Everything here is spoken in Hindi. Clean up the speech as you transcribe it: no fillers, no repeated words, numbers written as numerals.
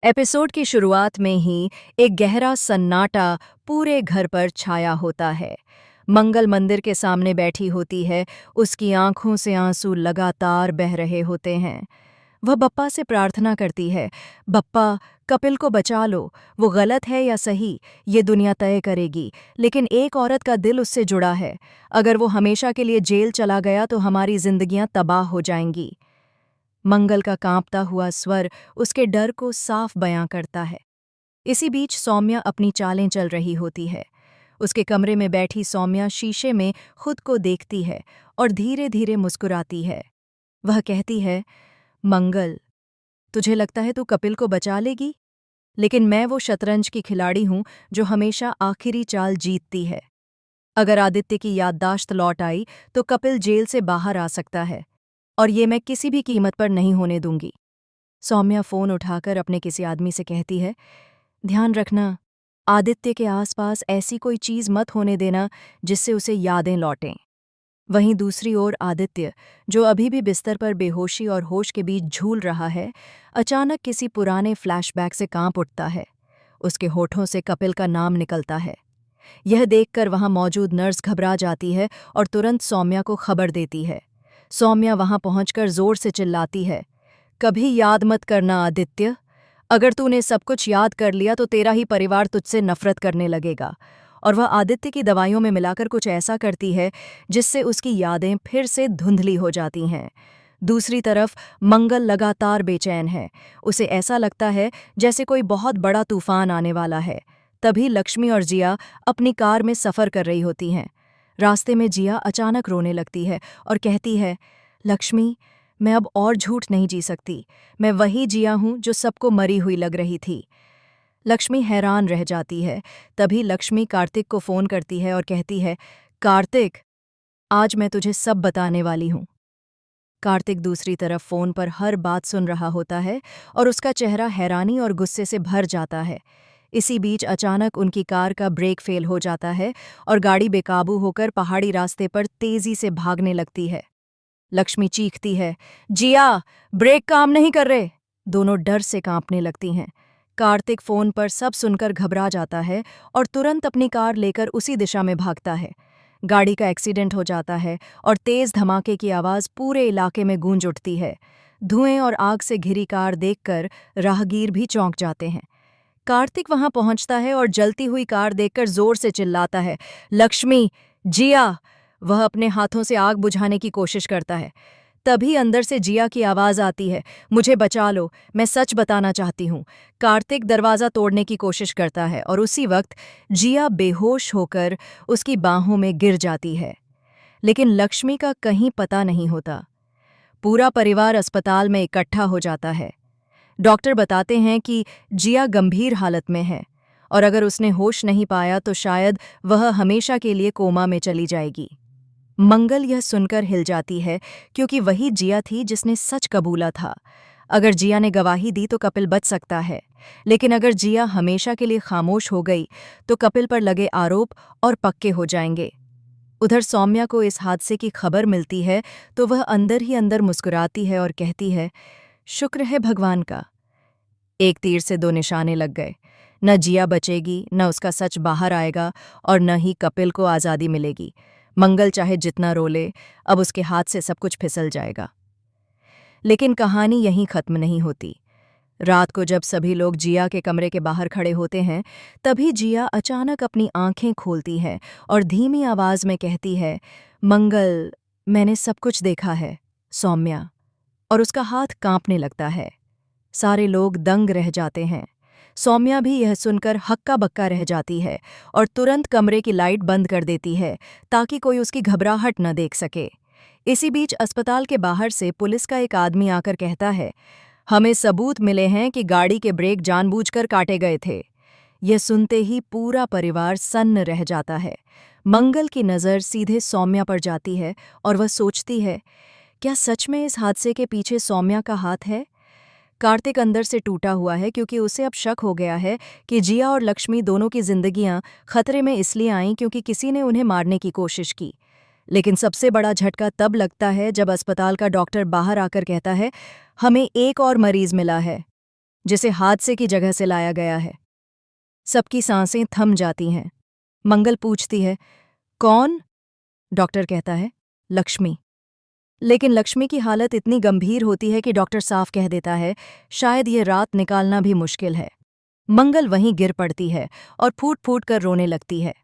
एपिसोड की शुरुआत में ही एक गहरा सन्नाटा पूरे घर पर छाया होता है। मंगल मंदिर के सामने बैठी होती है, उसकी आंखों से आंसू लगातार बह रहे होते हैं। वह बप्पा से प्रार्थना करती है, बप्पा, कपिल को बचा लो। वो गलत है या सही, ये दुनिया तय करेगी, लेकिन एक औरत का दिल उससे जुड़ा है। अगर वो हमेशा के लिए जेल चला गया तो हमारी जिंदगियां तबाह हो जाएंगी। मंगल का कांपता हुआ स्वर उसके डर को साफ बयां करता है। इसी बीच सौम्या अपनी चालें चल रही होती है। उसके कमरे में बैठी सौम्या शीशे में खुद को देखती है और धीरे धीरे मुस्कुराती है। वह कहती है, मंगल, तुझे लगता है तू कपिल को बचा लेगी, लेकिन मैं वो शतरंज की खिलाड़ी हूं जो हमेशा आखिरी चाल जीतती है। अगर आदित्य की याददाश्त लौट आई तो कपिल जेल से बाहर आ सकता है, और ये मैं किसी भी कीमत पर नहीं होने दूंगी। सौम्या फोन उठाकर अपने किसी आदमी से कहती है, ध्यान रखना, आदित्य के आसपास ऐसी कोई चीज मत होने देना जिससे उसे यादें लौटें। वहीं दूसरी ओर आदित्य, जो अभी भी बिस्तर पर बेहोशी और होश के बीच झूल रहा है, अचानक किसी पुराने फ्लैशबैक से कांप उठता है। उसके होठों से कपिल का नाम निकलता है। यह देखकर वहां मौजूद नर्स घबरा जाती है और तुरंत सौम्या को खबर देती है। सौम्या वहां पहुंचकर जोर से चिल्लाती है, कभी याद मत करना आदित्य। अगर तूने सब कुछ याद कर लिया तो तेरा ही परिवार तुझसे नफरत करने लगेगा। और वह आदित्य की दवाइयों में मिलाकर कुछ ऐसा करती है जिससे उसकी यादें फिर से धुंधली हो जाती हैं। दूसरी तरफ मंगल लगातार बेचैन है। उसे ऐसा लगता है जैसे कोई बहुत बड़ा तूफान आने वाला है। तभी लक्ष्मी और जिया अपनी कार में सफ़र कर रही होती हैं। रास्ते में जिया अचानक रोने लगती है और कहती है, लक्ष्मी, मैं अब और झूठ नहीं जी सकती। मैं वही जिया हूं जो सबको मरी हुई लग रही थी। लक्ष्मी हैरान रह जाती है। तभी लक्ष्मी कार्तिक को फोन करती है और कहती है, कार्तिक, आज मैं तुझे सब बताने वाली हूं। कार्तिक दूसरी तरफ फोन पर हर बात सुन रहा होता है और उसका चेहरा हैरानी और गुस्से से भर जाता है। इसी बीच अचानक उनकी कार का ब्रेक फेल हो जाता है और गाड़ी बेकाबू होकर पहाड़ी रास्ते पर तेजी से भागने लगती है। लक्ष्मी चीखती है, जिया, ब्रेक काम नहीं कर रहे। दोनों डर से कांपने लगती हैं। कार्तिक फोन पर सब सुनकर घबरा जाता है और तुरंत अपनी कार लेकर उसी दिशा में भागता है। गाड़ी का एक्सीडेंट हो जाता है और तेज धमाके की आवाज पूरे इलाके में गूंज उठती है। धुएं और आग से घिरी कार देखकर राहगीर भी चौंक जाते हैं। कार्तिक वहां पहुंचता है और जलती हुई कार देखकर जोर से चिल्लाता है, लक्ष्मी, जिया। वह अपने हाथों से आग बुझाने की कोशिश करता है। तभी अंदर से जिया की आवाज आती है, मुझे बचा लो, मैं सच बताना चाहती हूँ। कार्तिक दरवाजा तोड़ने की कोशिश करता है और उसी वक्त जिया बेहोश होकर उसकी बाहों में गिर जाती है। लेकिन लक्ष्मी का कहीं पता नहीं होता। पूरा परिवार अस्पताल में इकट्ठा हो जाता है। डॉक्टर बताते हैं कि जिया गंभीर हालत में है और अगर उसने होश नहीं पाया तो शायद वह हमेशा के लिए कोमा में चली जाएगी। मंगल यह सुनकर हिल जाती है, क्योंकि वही जिया थी जिसने सच कबूला था। अगर जिया ने गवाही दी तो कपिल बच सकता है, लेकिन अगर जिया हमेशा के लिए खामोश हो गई तो कपिल पर लगे आरोप और पक्के हो जाएंगे। उधर सौम्या को इस हादसे की खबर मिलती है तो वह अंदर ही अंदर मुस्कुराती है और कहती है, शुक्र है भगवान का, एक तीर से दो निशाने लग गए। न जिया बचेगी, न उसका सच बाहर आएगा, और न ही कपिल को आज़ादी मिलेगी। मंगल चाहे जितना रो ले, अब उसके हाथ से सब कुछ फिसल जाएगा। लेकिन कहानी यहीं खत्म नहीं होती। रात को जब सभी लोग जिया के कमरे के बाहर खड़े होते हैं, तभी जिया अचानक अपनी आंखें खोलती है और धीमी आवाज में कहती है, मंगल, मैंने सब कुछ देखा है। सौम्या। और उसका हाथ कांपने लगता है। सारे लोग दंग रह जाते हैं। सौम्या भी यह सुनकर हक्का बक्का रह जाती है और तुरंत कमरे की लाइट बंद कर देती है ताकि कोई उसकी घबराहट न देख सके। इसी बीच अस्पताल के बाहर से पुलिस का एक आदमी आकर कहता है, हमें सबूत मिले हैं कि गाड़ी के ब्रेक जानबूझकर काटे गए थे। यह सुनते ही पूरा परिवार सन्न रह जाता है। मंगल की नज़र सीधे सौम्या पर जाती है और वह सोचती है, क्या सच में इस हादसे के पीछे सौम्या का हाथ है? कार्तिक अंदर से टूटा हुआ है, क्योंकि उसे अब शक हो गया है कि जिया और लक्ष्मी दोनों की जिंदगियां खतरे में इसलिए आईं क्योंकि किसी ने उन्हें मारने की कोशिश की। लेकिन सबसे बड़ा झटका तब लगता है जब अस्पताल का डॉक्टर बाहर आकर कहता है, हमें एक और मरीज मिला है। जिसे हादसे की जगह से लाया गया है। सबकी सांसें थम जाती हैं। मंगल पूछती है, कौन? डॉक्टर कहता है, लक्ष्मी। लेकिन लक्ष्मी की हालत इतनी गंभीर होती है कि डॉक्टर साफ कह देता है, शायद ये रात निकालना भी मुश्किल है। मंगल वहीं गिर पड़ती है और फूट फूट कर रोने लगती है।